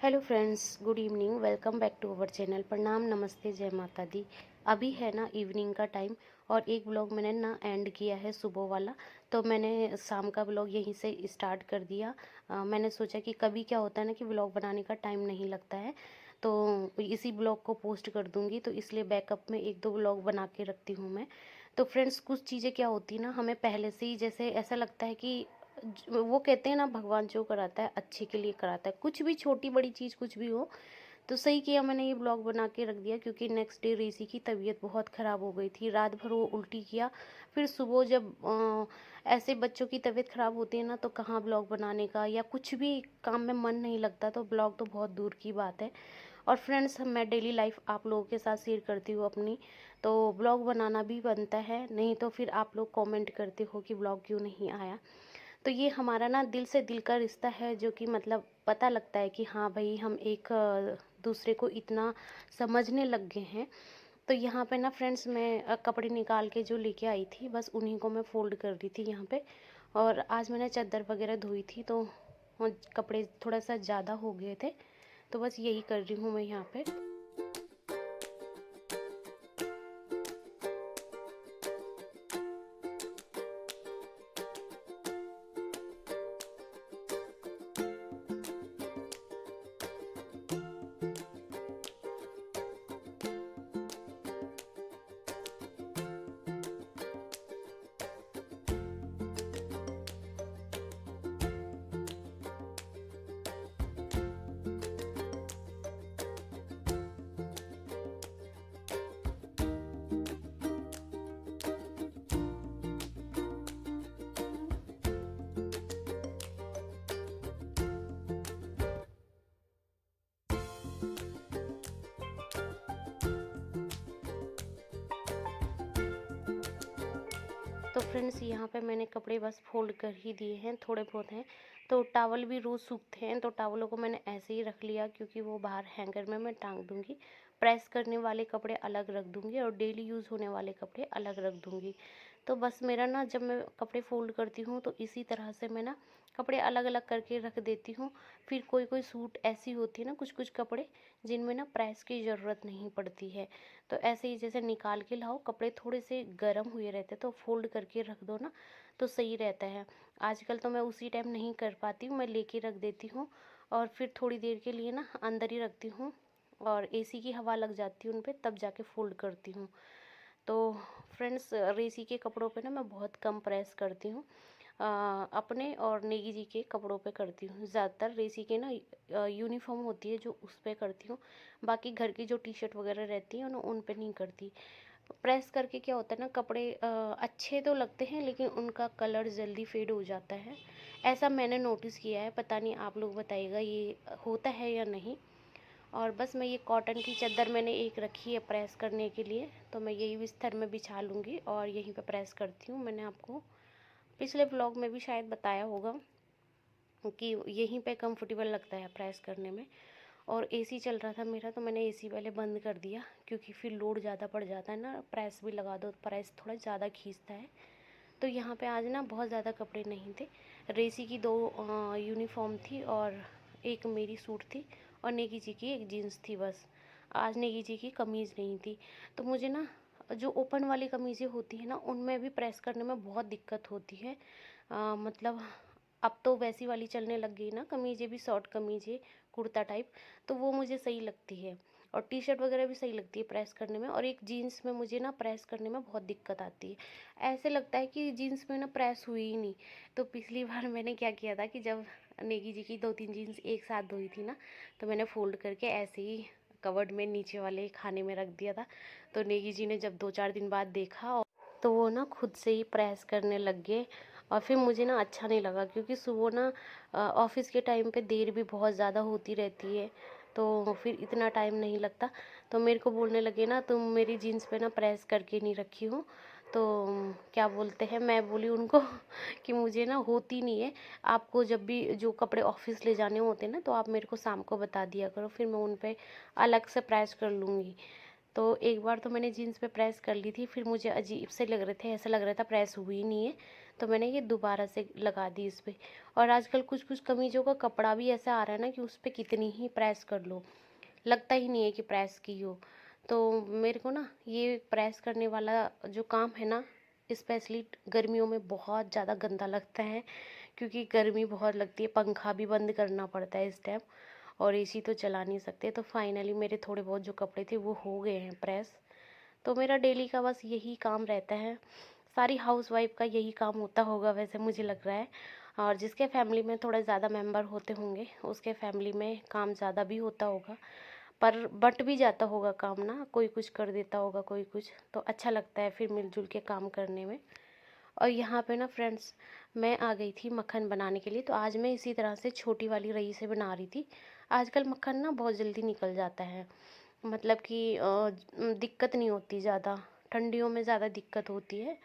Hello friends, good evening. Welcome back to our channel. प्रणाम, नमस्ते, जय माता दी। अभी है ना इवनिंग का टाइम और एक ब्लॉग मैंने ना एंड किया है सुबह वाला। तो मैंने शाम का ब्लॉग यहीं से स्टार्ट कर दिया। मैंने सोचा कि कभी क्या होता है ना कि ब्लॉग बनाने का टाइम नहीं लगता है, तो इसी ब्लॉग को पोस्ट कर दूंगी। तो इसलिए बैकअप में एक दो ब्लॉग बना के रखती हूँ मैं। तो फ्रेंड्स, कुछ चीज़ें क्या होती है ना, हमें पहले से ही जैसे ऐसा लगता है कि वो कहते हैं ना, भगवान जो कराता है अच्छे के लिए कराता है। कुछ भी छोटी बड़ी चीज़ कुछ भी हो, तो सही किया मैंने ये ब्लॉग बना के रख दिया। क्योंकि नेक्स्ट डे ऋषि की तबीयत बहुत ख़राब हो गई थी। रात भर वो उल्टी किया। फिर सुबह जब ऐसे बच्चों की तबीयत ख़राब होती है ना, तो कहाँ ब्लॉग बनाने का या कुछ भी काम में मन नहीं लगता, तो ब्लॉग तो बहुत दूर की बात है। और फ्रेंड्स, मैं डेली लाइफ आप लोगों के साथ शेयर करती हूँ अपनी, तो ब्लॉग बनाना भी बनता है। नहीं तो फिर आप लोग कमेंट करते हो कि ब्लॉग क्यों नहीं आया। तो ये हमारा ना दिल से दिल का रिश्ता है, जो कि मतलब पता लगता है कि हाँ भाई, हम एक दूसरे को इतना समझने लग गए हैं। तो यहाँ पे ना फ्रेंड्स, मैं कपड़े निकाल के जो लेके आई थी, बस उन्हीं को मैं फोल्ड कर रही थी यहाँ पे। और आज मैंने चादर वगैरह धोई थी, तो कपड़े थोड़ा सा ज़्यादा हो गए थे। तो बस यही कर रही हूँ मैं यहाँ पे। तो फ्रेंड्स, यहाँ पे मैंने कपड़े बस फोल्ड कर ही दिए हैं, थोड़े बहुत हैं। तो टॉवल भी रोज़ सूखते हैं, तो टॉवलों को मैंने ऐसे ही रख लिया, क्योंकि वो बाहर हैंगर में मैं टांग दूँगी। प्रेस करने वाले कपड़े अलग रख दूँगी और डेली यूज़ होने वाले कपड़े अलग रख दूँगी। तो बस मेरा ना, जब मैं कपड़े फोल्ड करती हूँ तो इसी तरह से मैं ना कपड़े अलग अलग करके रख देती हूँ। फिर कोई कोई सूट ऐसी होती है ना, कुछ कुछ कपड़े जिनमें ना प्रेस की ज़रूरत नहीं पड़ती है। तो ऐसे ही जैसे निकाल के लाओ, कपड़े थोड़े से गर्म हुए रहते तो फोल्ड करके रख दो ना, तो सही रहता है। आजकल तो मैं उसी टाइम नहीं कर पाती हूँ, मैं लेके रख देती हूँ और फिर थोड़ी देर के लिए ना अंदर ही रखती हूँ, और एसी की हवा लग जाती है उन पे, तब जाके फोल्ड करती हूँ। तो फ्रेंड्स, रेसी के कपड़ों पे ना मैं बहुत कम प्रेस करती हूँ। अपने और नेगी जी के कपड़ों पे करती हूँ ज़्यादातर। रेसी के ना यूनिफॉर्म होती है जो, उस पे करती हूँ। बाकी घर की जो टी शर्ट वगैरह रहती हैं उन पे नहीं करती। प्रेस करके क्या होता है ना, कपड़े अच्छे तो लगते हैं, लेकिन उनका कलर जल्दी फेड हो जाता है। ऐसा मैंने नोटिस किया है, पता नहीं आप लोग बताइएगा ये होता है या नहीं। और बस मैं ये कॉटन की चादर मैंने एक रखी है प्रेस करने के लिए, तो मैं यही बिस्तर में बिछा लूँगी और यहीं पे प्रेस करती हूँ। मैंने आपको पिछले ब्लॉग में भी शायद बताया होगा कि यहीं पे कंफर्टेबल लगता है प्रेस करने में। और एसी चल रहा था मेरा, तो मैंने एसी पहले बंद कर दिया, क्योंकि फिर लोड ज़्यादा पड़ जाता है ना, प्रेस भी लगा दो, प्रेस थोड़ा ज़्यादा खींचता है। तो यहाँ पे आज ना बहुत ज़्यादा कपड़े नहीं थे। रेसी की दो यूनिफॉर्म थी और एक मेरी सूट थी, और नेगी जी की एक जीन्स थी बस। आज नेगी जी की कमीज़ नहीं थी। तो मुझे ना जो ओपन वाली कमीज़ें होती हैं ना, उनमें भी प्रेस करने में बहुत दिक्कत होती है। मतलब अब तो वैसी वाली चलने लग गई ना कमीज़ें भी, शॉर्ट कमीज़ें, कुर्ता टाइप। तो वो मुझे सही लगती है, और टी शर्ट वगैरह भी सही लगती है प्रेस करने में। और एक जीन्स में मुझे ना प्रेस करने में बहुत दिक्कत आती है। ऐसे लगता है कि जीन्स में ना प्रेस हुई ही नहीं। तो पिछली बार मैंने क्या किया था कि जब नेगी जी की 2-3 जीन्स एक साथ धोई थी ना, तो मैंने फ़ोल्ड करके ऐसे ही कबर्ड में नीचे वाले खाने में रख दिया था। तो नेगी जी ने जब 2-4 दिन बाद देखा, तो वो ना खुद से ही प्रेस करने लग गए। और फिर मुझे ना अच्छा नहीं लगा, क्योंकि सुबह ना ऑफिस के टाइम पे देर भी बहुत ज़्यादा होती रहती है, तो फिर इतना टाइम नहीं लगता। तो मेरे को बोलने लगे ना, तुम मेरी जीन्स पे ना प्रेस करके नहीं रखी हो। तो क्या बोलते हैं, मैं बोली उनको कि मुझे ना होती नहीं है। आपको जब भी जो कपड़े ऑफिस ले जाने होते हैं ना, तो आप मेरे को शाम को बता दिया करो, फिर मैं उन पे अलग से प्रेस कर लूँगी। तो एक बार तो मैंने जीन्स पे प्रेस कर ली थी, फिर मुझे अजीब से लग रहे थे, ऐसा लग रहा था प्रेस हुई नहीं है। तो मैंने ये दोबारा से लगा दी इस पे। और आजकल कुछ कुछ कमीज़ों का कपड़ा भी ऐसा आ रहा है ना कि उस पे कितनी ही प्रेस कर लो, लगता ही नहीं है कि प्रेस की हो। तो मेरे को ना ये प्रेस करने वाला जो काम है ना, स्पेशली गर्मियों में बहुत ज़्यादा गंदा लगता है, क्योंकि गर्मी बहुत लगती है, पंखा भी बंद करना पड़ता है इस टाइम और एसी तो चला नहीं सकते। तो फाइनली मेरे थोड़े बहुत जो कपड़े थे वो हो गए हैं प्रेस। तो मेरा डेली का बस यही काम रहता है। सारी हाउसवाइफ का यही काम होता होगा वैसे मुझे लग रहा है। और जिसके फैमिली में थोड़ा ज़्यादा मेंबर होते होंगे उसके फैमिली में काम ज़्यादा भी होता होगा, पर बट भी जाता होगा काम ना, कोई कुछ कर देता होगा कोई कुछ, तो अच्छा लगता है फिर मिलजुल के काम करने में। और यहाँ पे ना फ्रेंड्स, मैं आ गई थी मक्खन बनाने के लिए। तो आज मैं इसी तरह से छोटी वाली रही से बना रही थी। आजकल मक्खन ना बहुत जल्दी निकल जाता है, मतलब कि दिक्कत नहीं होती ज़्यादा, ठंडियों में ज़्यादा दिक्कत होती है।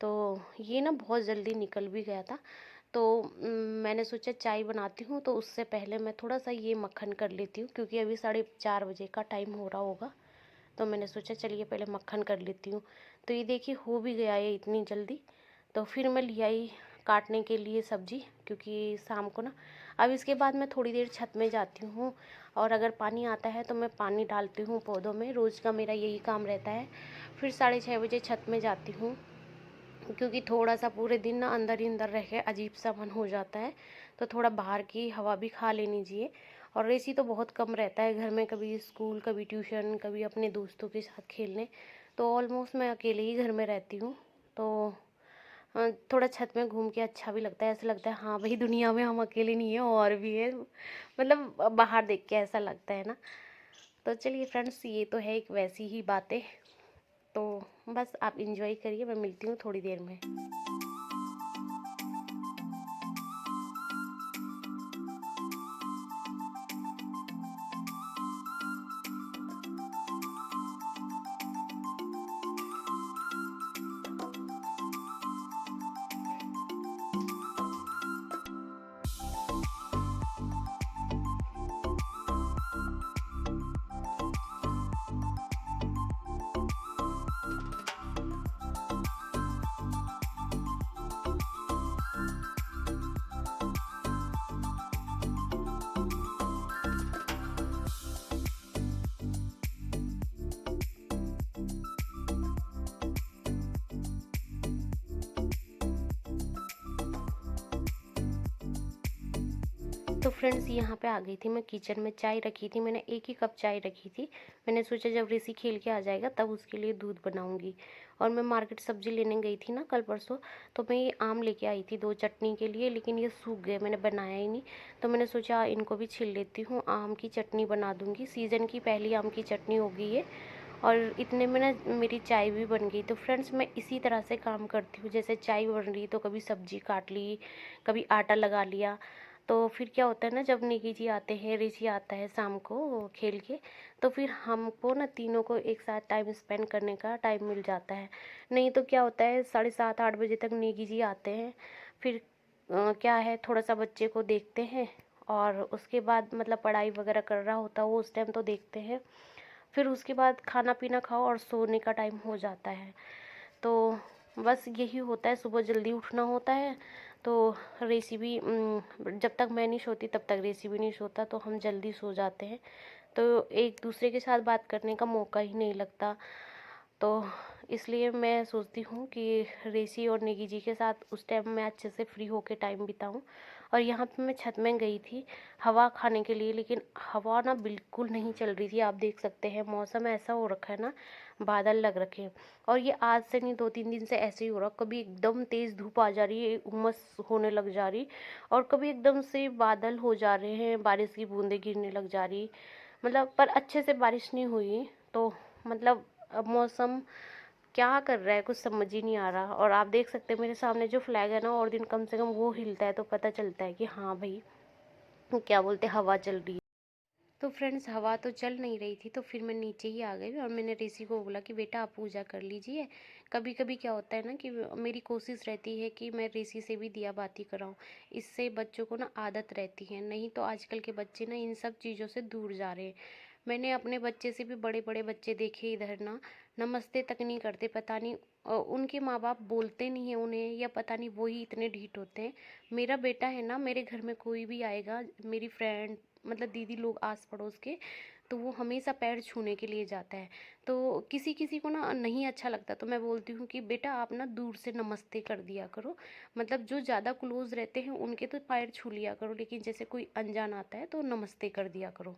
तो ये ना बहुत जल्दी निकल भी गया था। तो मैंने सोचा चाय बनाती हूँ तो उससे पहले मैं थोड़ा सा ये मक्खन कर लेती हूँ, क्योंकि अभी 4:30 बजे का टाइम हो रहा होगा। तो मैंने सोचा चलिए पहले मक्खन कर लेती हूँ। तो ये देखिए हो भी गया है इतनी जल्दी। तो फिर मैं ले आई काटने के लिए सब्ज़ी, क्योंकि शाम को ना, अब इसके बाद मैं थोड़ी देर छत में जाती हूँ और अगर पानी आता है तो मैं पानी डालती हूँ पौधों में, रोज़ का मेरा यही काम रहता है। फिर 6:30 बजे छत में जाती हूँ, क्योंकि थोड़ा सा पूरे दिन ना अंदर ही अंदर रह के अजीब सा मन हो जाता है। तो थोड़ा बाहर की हवा भी खा लेनी चाहिए। और एसी तो बहुत कम रहता है घर में, कभी स्कूल, कभी ट्यूशन, कभी अपने दोस्तों के साथ खेलने। तो ऑलमोस्ट मैं अकेले ही घर में रहती हूँ। तो थोड़ा छत में घूम के अच्छा भी लगता है, ऐसा लगता है हाँ भाई दुनिया में हम अकेले नहीं है और भी है, मतलब बाहर देख के ऐसा लगता है ना। तो चलिए फ्रेंड्स, ये तो है एक वैसी ही बातें। तो बस आप इंजॉय करिए, मैं मिलती हूँ थोड़ी देर में। तो फ्रेंड्स, यहाँ पे आ गई थी मैं किचन में, चाय रखी थी मैंने, एक ही कप चाय रखी थी। मैंने सोचा जब ऋषि खेल के आ जाएगा तब उसके लिए दूध बनाऊंगी। और मैं मार्केट सब्जी लेने गई थी ना कल परसों, तो मैं ये आम लेके आई थी 2 चटनी के लिए, लेकिन ये सूख गए, मैंने बनाया ही नहीं। तो मैंने सोचा इनको भी छील लेती हूँ, आम की चटनी बना दूँगी। सीज़न की पहली आम की चटनी होगी ये। और इतने में ना मेरी चाय भी बन गई। तो फ्रेंड्स, मैं इसी तरह से काम करती हूँ, जैसे चाय बन रही तो कभी सब्जी काट ली, कभी आटा लगा लिया। तो फिर क्या होता है ना, जब निकी जी आते हैं, ऋषि आता है शाम को खेल के, तो फिर हमको ना तीनों को एक साथ टाइम स्पेंड करने का टाइम मिल जाता है। नहीं तो क्या होता है 7:30-8 बजे तक निकी जी आते हैं, फिर क्या है थोड़ा सा बच्चे को देखते हैं और उसके बाद मतलब पढ़ाई वगैरह कर रहा होता है वो, उस टाइम तो देखते हैं। फिर उसके बाद खाना पीना खाओ और सोने का टाइम हो जाता है। तो बस यही होता है, सुबह जल्दी उठना होता है। तो ऋषि भी जब तक मैं नहीं सोती तब तक ऋषि भी नहीं सोता, तो हम जल्दी सो जाते हैं। तो एक दूसरे के साथ बात करने का मौका ही नहीं लगता। तो इसलिए मैं सोचती हूँ कि ऋषि और निकी जी के साथ उस टाइम मैं अच्छे से फ्री होके टाइम बिताऊँ। और यहाँ पे मैं छत में गई थी हवा खाने के लिए, लेकिन हवा ना बिल्कुल नहीं चल रही थी। आप देख सकते हैं मौसम ऐसा हो रखा है ना, बादल लग रखे हैं। और ये आज से नहीं, 2-3 दिन से ऐसे ही हो रहा, कभी एकदम तेज़ धूप आ जा रही है, उमस होने लग जा रही, और कभी एकदम से बादल हो जा रहे हैं, बारिश की बूंदें गिरने लग जा रही, मतलब पर अच्छे से बारिश नहीं हुई। तो मतलब अब मौसम क्या कर रहा है कुछ समझ ही नहीं आ रहा। और आप देख सकते हैं मेरे सामने जो फ्लैग है ना, और दिन कम से कम वो हिलता है तो पता चलता है कि हाँ भाई, क्या बोलते हैं, हवा चल रही है। तो फ्रेंड्स, हवा तो चल नहीं रही थी, तो फिर मैं नीचे ही आ गई और मैंने ऋषि को बोला कि बेटा आप पूजा कर लीजिए। कभी कभी क्या होता है ना कि मेरी कोशिश रहती है कि मैं ऋषि से भी दिया बाती कराऊं, इससे बच्चों को ना आदत रहती है। नहीं तो आजकल के बच्चे ना इन सब चीज़ों से दूर जा रहे हैं। मैंने अपने बच्चे से भी बड़े बड़े बच्चे देखे इधर ना, नमस्ते तक नहीं करते, पता नहीं उनके माँ बाप बोलते नहीं हैं उन्हें, या पता नहीं वो ही इतने ढीठ होते हैं। मेरा बेटा है ना, मेरे घर में कोई भी आएगा, मेरी फ्रेंड मतलब दीदी लोग आस पड़ोस के, तो वो हमेशा पैर छूने के लिए जाता है। तो किसी किसी को ना नहीं अच्छा लगता, तो मैं बोलती हूँ कि बेटा आप ना दूर से नमस्ते कर दिया करो। मतलब जो ज़्यादा क्लोज रहते हैं उनके तो पैर छू लिया करो, लेकिन जैसे कोई अनजान आता है तो नमस्ते कर दिया करो।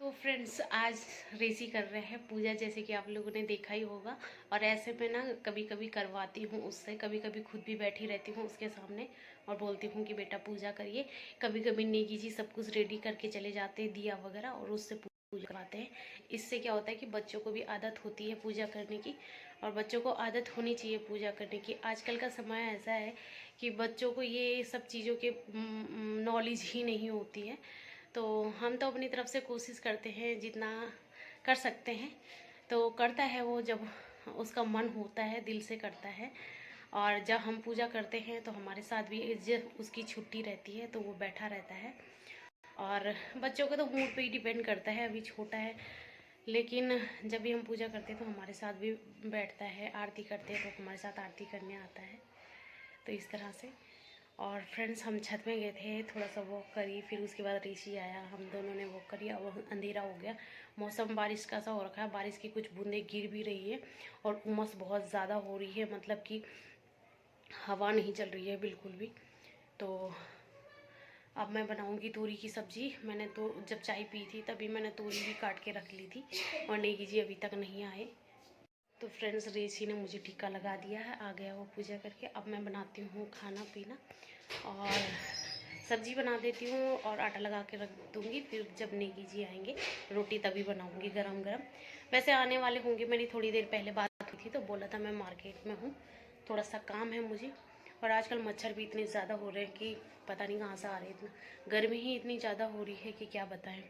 तो फ्रेंड्स, आज रेसी कर रहे हैं पूजा, जैसे कि आप लोगों ने देखा ही होगा। और ऐसे में ना कभी कभी करवाती हूँ उससे, कभी कभी खुद भी बैठी रहती हूँ उसके सामने और बोलती हूँ कि बेटा पूजा करिए। कभी कभी नेगी जी सब कुछ रेडी करके चले जाते हैं, दिया वगैरह, और उससे पूजा करवाते हैं। इससे क्या होता है कि बच्चों को भी आदत होती है पूजा करने की, और बच्चों को आदत होनी चाहिए पूजा करने की। आजकल का समय ऐसा है कि बच्चों को ये सब चीज़ों के नॉलेज ही नहीं होती है। तो हम तो अपनी तरफ से कोशिश करते हैं जितना कर सकते हैं। तो करता है वो जब उसका मन होता है, दिल से करता है। और जब हम पूजा करते हैं तो हमारे साथ भी जब उसकी छुट्टी रहती है तो वो बैठा रहता है। और बच्चों का तो मूड पे ही डिपेंड करता है, अभी छोटा है, लेकिन जब भी हम पूजा करते हैं तो हमारे साथ भी बैठता है। आरती करते हैं तो हमारे साथ आरती करने आता है। तो इस तरह से। और फ्रेंड्स, हम छत में गए थे, थोड़ा सा वॉक करी, फिर उसके बाद ऋषि आया, हम दोनों ने वॉक करी। अब अंधेरा हो गया, मौसम बारिश का सा हो रखा है, बारिश की कुछ बूंदें गिर भी रही है और उमस बहुत ज़्यादा हो रही है, मतलब कि हवा नहीं चल रही है बिल्कुल भी। तो अब मैं बनाऊंगी तोरी की सब्ज़ी। मैंने तो जब चाय पी थी तभी मैंने तोरी भी काट के रख ली थी, और नेगी जी अभी तक नहीं आए। तो फ्रेंड्स, ऋषि ने मुझे टीका लगा दिया है, आ गया वो पूजा करके। अब मैं बनाती हूँ खाना पीना और सब्जी बना देती हूँ और आटा लगा के रख दूँगी। फिर जब नेगी जी आएंगे रोटी तभी बनाऊँगी गरम गरम। वैसे आने वाले होंगे, मेरी थोड़ी देर पहले बात हुई थी तो बोला था मैं मार्केट में हूँ, थोड़ा सा काम है मुझे। और आजकल मच्छर भी इतने ज़्यादा हो रहे हैं कि पता नहीं कहाँ से आ रहे हैं। इतना गर्मी ही इतनी ज़्यादा हो रही है कि क्या बताएं।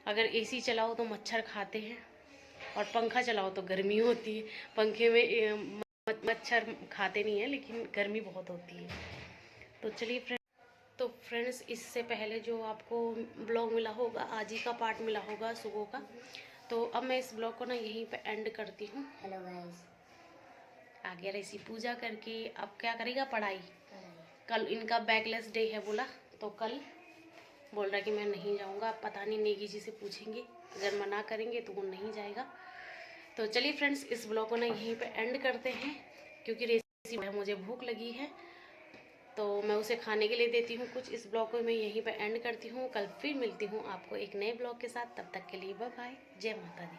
अगर एसी चलाओ तो मच्छर खाते हैं, और पंखा चलाओ तो गर्मी होती है। पंखे में मच्छर खाते नहीं है, लेकिन गर्मी बहुत होती है। तो चलिए तो फ्रेंड्स, इससे पहले जो आपको ब्लॉग मिला होगा, आज ही का पार्ट मिला होगा सुबह का, तो अब मैं इस ब्लॉग को ना यहीं पे एंड करती हूँ। हेलो गाइस, आ गया ऋषि पूजा करके। अब क्या करेगा, पढ़ाई। कल इनका बैकलेस डे है बोला, तो कल बोल रहा कि मैं नहीं जाऊँगा। अब पता नहीं, नेगी जी से पूछेंगे, अगर मना करेंगे तो वो नहीं जाएगा। तो चलिए फ्रेंड्स, इस ब्लॉग को ना यहीं पे एंड करते हैं, क्योंकि रेसिपी है, मुझे भूख लगी है तो मैं उसे खाने के लिए देती हूँ कुछ। इस ब्लॉग को मैं यहीं पे एंड करती हूँ। कल फिर मिलती हूँ आपको एक नए ब्लॉग के साथ। तब तक के लिए बाय बाय, जय माता दी।